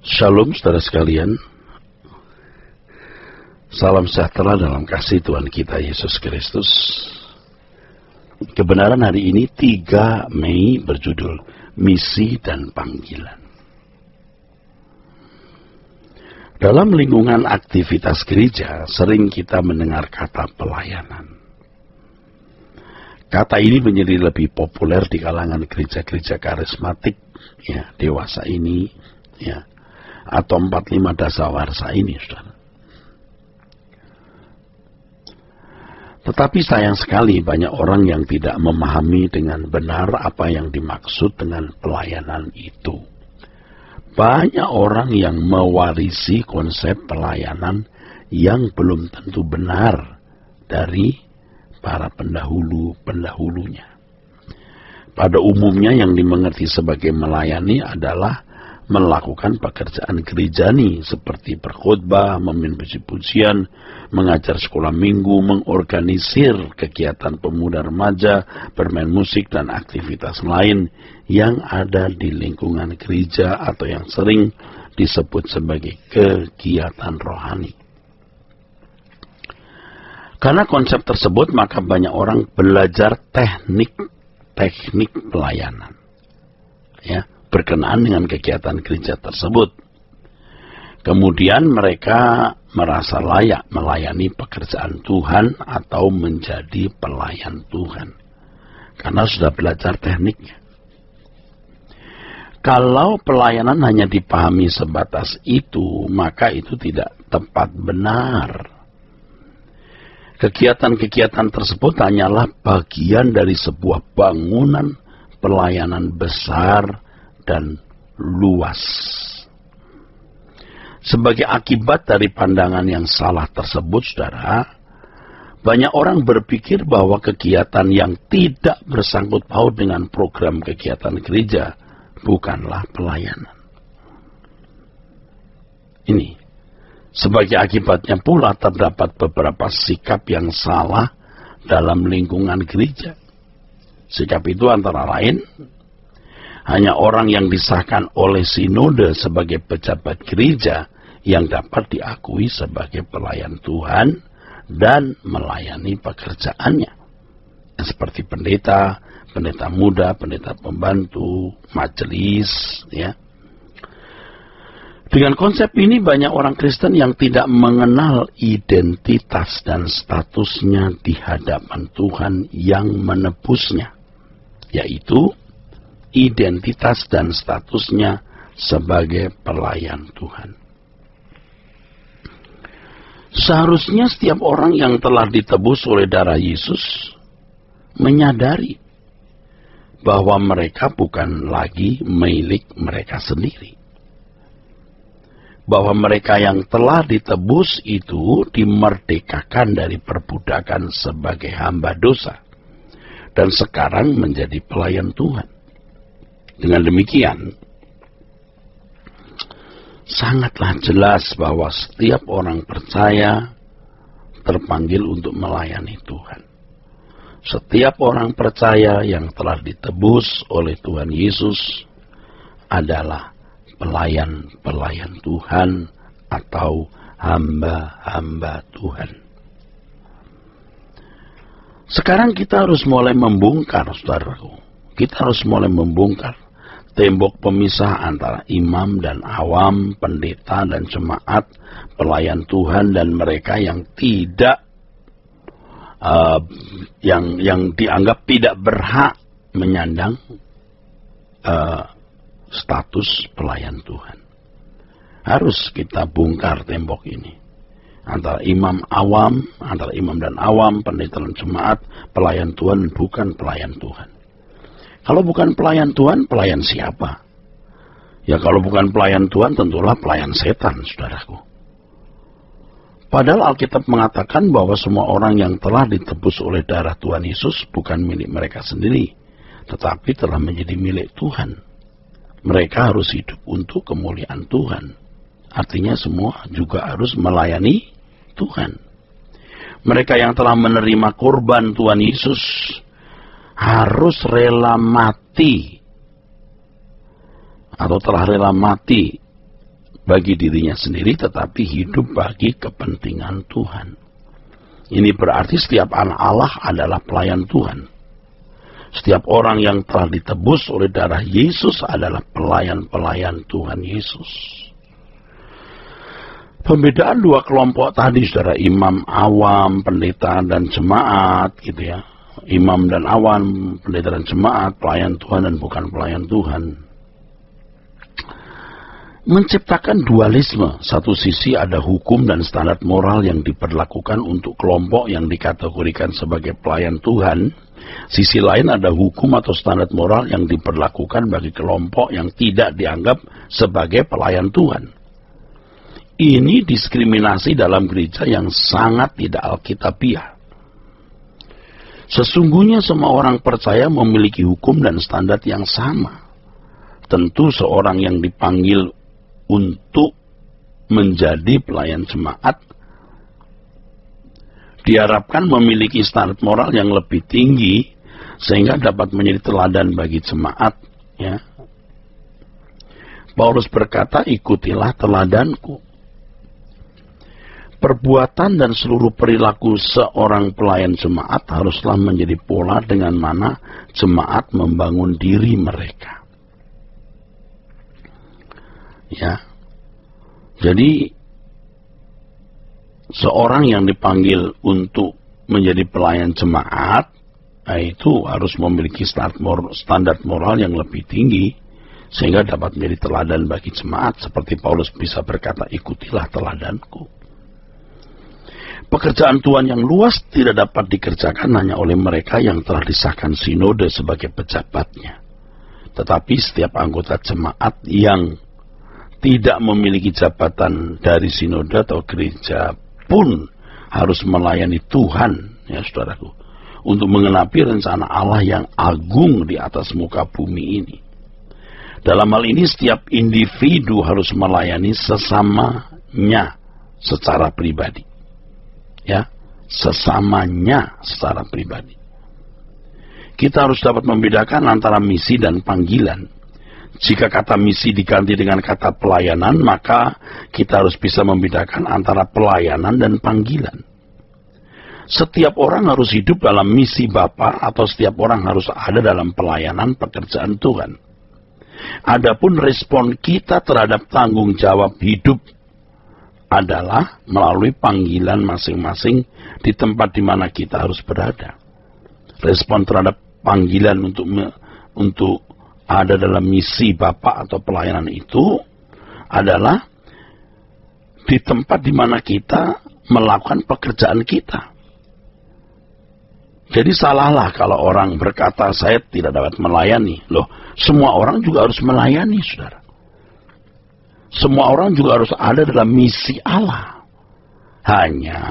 Shalom saudara sekalian. Salam sejahtera dalam kasih Tuhan kita Yesus Kristus. Kebenaran hari ini 3 Mei berjudul Misi dan Panggilan. Dalam lingkungan aktivitas gereja sering kita mendengar kata pelayanan. Kata ini menjadi lebih populer di kalangan gereja-gereja karismatik ya, dewasa ini ya, atau 45 dasawarsa ini, saudara. Tetapi sayang sekali banyak orang yang tidak memahami dengan benar apa yang dimaksud dengan pelayanan itu. Banyak orang yang mewarisi konsep pelayanan yang belum tentu benar dari para pendahulunya. Pada umumnya yang dimengerti sebagai melayani adalah melakukan pekerjaan gerejani seperti berkhotbah, memimpin puji-pujian, mengajar sekolah minggu, mengorganisir kegiatan pemuda remaja, bermain musik dan aktivitas lain yang ada di lingkungan gereja atau yang sering disebut sebagai kegiatan rohani. Karena konsep tersebut maka banyak orang belajar teknik pelayanan. Ya, berkenaan dengan kegiatan gereja tersebut. Kemudian mereka merasa layak melayani pekerjaan Tuhan atau menjadi pelayan Tuhan. Karena sudah belajar tekniknya. Kalau pelayanan hanya dipahami sebatas itu, maka itu tidak tepat benar. Kegiatan-kegiatan tersebut hanyalah bagian dari sebuah bangunan pelayanan besar dan luas. Sebagai akibat dari pandangan yang salah tersebut, saudara, banyak orang berpikir bahwa kegiatan yang tidak bersangkut paut dengan program kegiatan gereja bukanlah pelayanan. Ini, sebagai akibatnya pula terdapat beberapa sikap yang salah dalam lingkungan gereja. Sikap itu antara lain, hanya orang yang disahkan oleh sinode sebagai pejabat gereja yang dapat diakui sebagai pelayan Tuhan dan melayani pekerjaannya. Seperti pendeta, pendeta muda, pendeta pembantu, majelis. Ya. Dengan konsep ini banyak orang Kristen yang tidak mengenal identitas dan statusnya di hadapan Tuhan yang menebusnya. Yaitu identitas dan statusnya sebagai pelayan Tuhan. Seharusnya setiap orang yang telah ditebus oleh darah Yesus menyadari bahwa mereka bukan lagi milik mereka sendiri. Bahwa mereka yang telah ditebus itu dimerdekakan dari perbudakan sebagai hamba dosa dan sekarang menjadi pelayan Tuhan. Dengan demikian, sangatlah jelas bahwa setiap orang percaya terpanggil untuk melayani Tuhan. Setiap orang percaya yang telah ditebus oleh Tuhan Yesus adalah pelayan-pelayan Tuhan atau hamba-hamba Tuhan. Sekarang kita harus mulai membongkar, saudaraku. Kita harus mulai membongkar tembok pemisah antara imam dan awam, pendeta dan jemaat, pelayan Tuhan dan mereka yang tidak yang dianggap tidak berhak menyandang status pelayan Tuhan. Harus kita bongkar tembok ini. Antara imam dan awam, pendeta dan jemaat, pelayan Tuhan bukan pelayan Tuhan. Kalau bukan pelayan Tuhan, pelayan siapa? Ya kalau bukan pelayan Tuhan, tentulah pelayan setan, saudaraku. Padahal Alkitab mengatakan bahwa semua orang yang telah ditebus oleh darah Tuhan Yesus bukan milik mereka sendiri, tetapi telah menjadi milik Tuhan. Mereka harus hidup untuk kemuliaan Tuhan. Artinya semua juga harus melayani Tuhan. Mereka yang telah menerima korban Tuhan Yesus harus rela mati atau telah rela mati bagi dirinya sendiri, tetapi hidup bagi kepentingan Tuhan. Ini berarti setiap anak Allah adalah pelayan Tuhan. Setiap orang yang telah ditebus oleh darah Yesus adalah pelayan-pelayan Tuhan Yesus. Pembedaan dua kelompok tadi, saudara, imam awam, pendeta dan jemaat, gitu ya. Imam dan awam, pendeta dan jemaat, pelayan Tuhan dan bukan pelayan Tuhan, menciptakan dualisme. Satu sisi ada hukum dan standar moral yang diperlakukan untuk kelompok yang dikategorikan sebagai pelayan Tuhan. Sisi lain ada hukum atau standar moral yang diperlakukan bagi kelompok yang tidak dianggap sebagai pelayan Tuhan. Ini diskriminasi dalam gereja yang sangat tidak alkitabiah. Sesungguhnya semua orang percaya memiliki hukum dan standar yang sama. Tentu seorang yang dipanggil untuk menjadi pelayan jemaat diharapkan memiliki standar moral yang lebih tinggi sehingga dapat menjadi teladan bagi jemaat, ya. Paulus berkata, ikutilah teladanku. Perbuatan dan seluruh perilaku seorang pelayan jemaat haruslah menjadi pola dengan mana jemaat membangun diri mereka. Ya, jadi seorang yang dipanggil untuk menjadi pelayan jemaat, itu harus memiliki standar moral yang lebih tinggi sehingga dapat menjadi teladan bagi jemaat. Seperti Paulus bisa berkata, ikutilah teladanku. Pekerjaan Tuhan yang luas tidak dapat dikerjakan hanya oleh mereka yang telah disahkan sinode sebagai pejabatnya. Tetapi setiap anggota jemaat yang tidak memiliki jabatan dari sinode atau gereja pun harus melayani Tuhan, ya saudaraku, untuk mengenapi rencana Allah yang agung di atas muka bumi ini. Dalam hal ini setiap individu harus melayani sesamanya secara pribadi. Ya, sesamanya secara pribadi. Kita harus dapat membedakan antara misi dan panggilan. Jika kata misi diganti dengan kata pelayanan, maka kita harus bisa membedakan antara pelayanan dan panggilan. Setiap orang harus hidup dalam misi Bapa atau setiap orang harus ada dalam pelayanan pekerjaan Tuhan. Adapun respon kita terhadap tanggung jawab hidup adalah melalui panggilan masing-masing di tempat di mana kita harus berada. Respon terhadap panggilan untuk ada dalam misi Bapa atau pelayanan itu adalah di tempat di mana kita melakukan pekerjaan kita. Jadi salahlah kalau orang berkata saya tidak dapat melayani. Loh, semua orang juga harus melayani, saudara. Semua orang juga harus ada dalam misi Allah. Hanya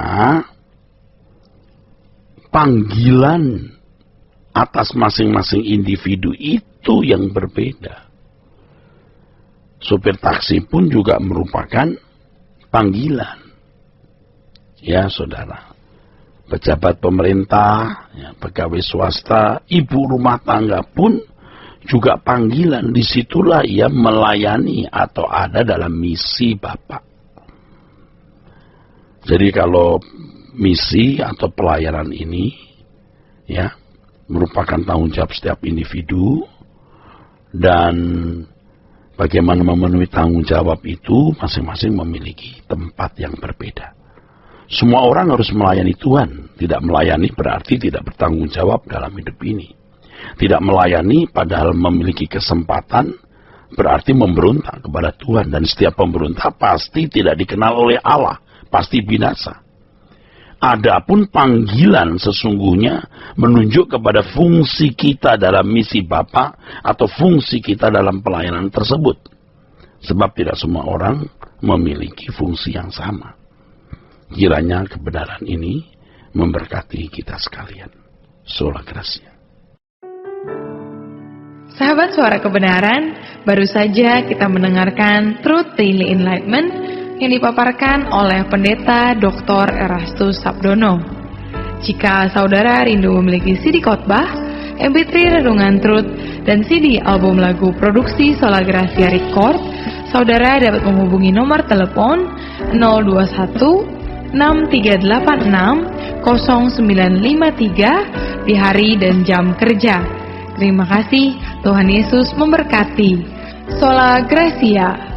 panggilan atas masing-masing individu itu yang berbeda. Supir taksi pun juga merupakan panggilan. Ya, saudara. Pejabat pemerintah, ya, pegawai swasta, ibu rumah tangga pun juga panggilan. Disitulah ia melayani atau ada dalam misi Bapa. Jadi kalau misi atau pelayanan ini, ya, merupakan tanggung jawab setiap individu, dan bagaimana memenuhi tanggung jawab itu masing-masing memiliki tempat yang berbeda. Semua orang harus melayani Tuhan. Tidak melayani berarti tidak bertanggung jawab dalam hidup ini. Tidak melayani padahal memiliki kesempatan berarti memberontak kepada Tuhan. Dan setiap pemberontak pasti tidak dikenal oleh Allah. Pasti binasa. Adapun panggilan sesungguhnya menunjuk kepada fungsi kita dalam misi Bapa atau fungsi kita dalam pelayanan tersebut. Sebab tidak semua orang memiliki fungsi yang sama. Kiranya kebenaran ini memberkati kita sekalian. Sola Gracia. Sahabat Suara Kebenaran, baru saja kita mendengarkan Truth Daily Enlightenment yang dipaparkan oleh Pendeta Dr. Erastus Sabdono. Jika saudara rindu memiliki CD khotbah, MP3 Renungan Truth, dan CD album lagu produksi Sola Gracia Record, Saudara dapat menghubungi nomor telepon 021 6386 0953 di hari dan jam kerja. Terima kasih, Tuhan Yesus memberkati. Sola Gracia.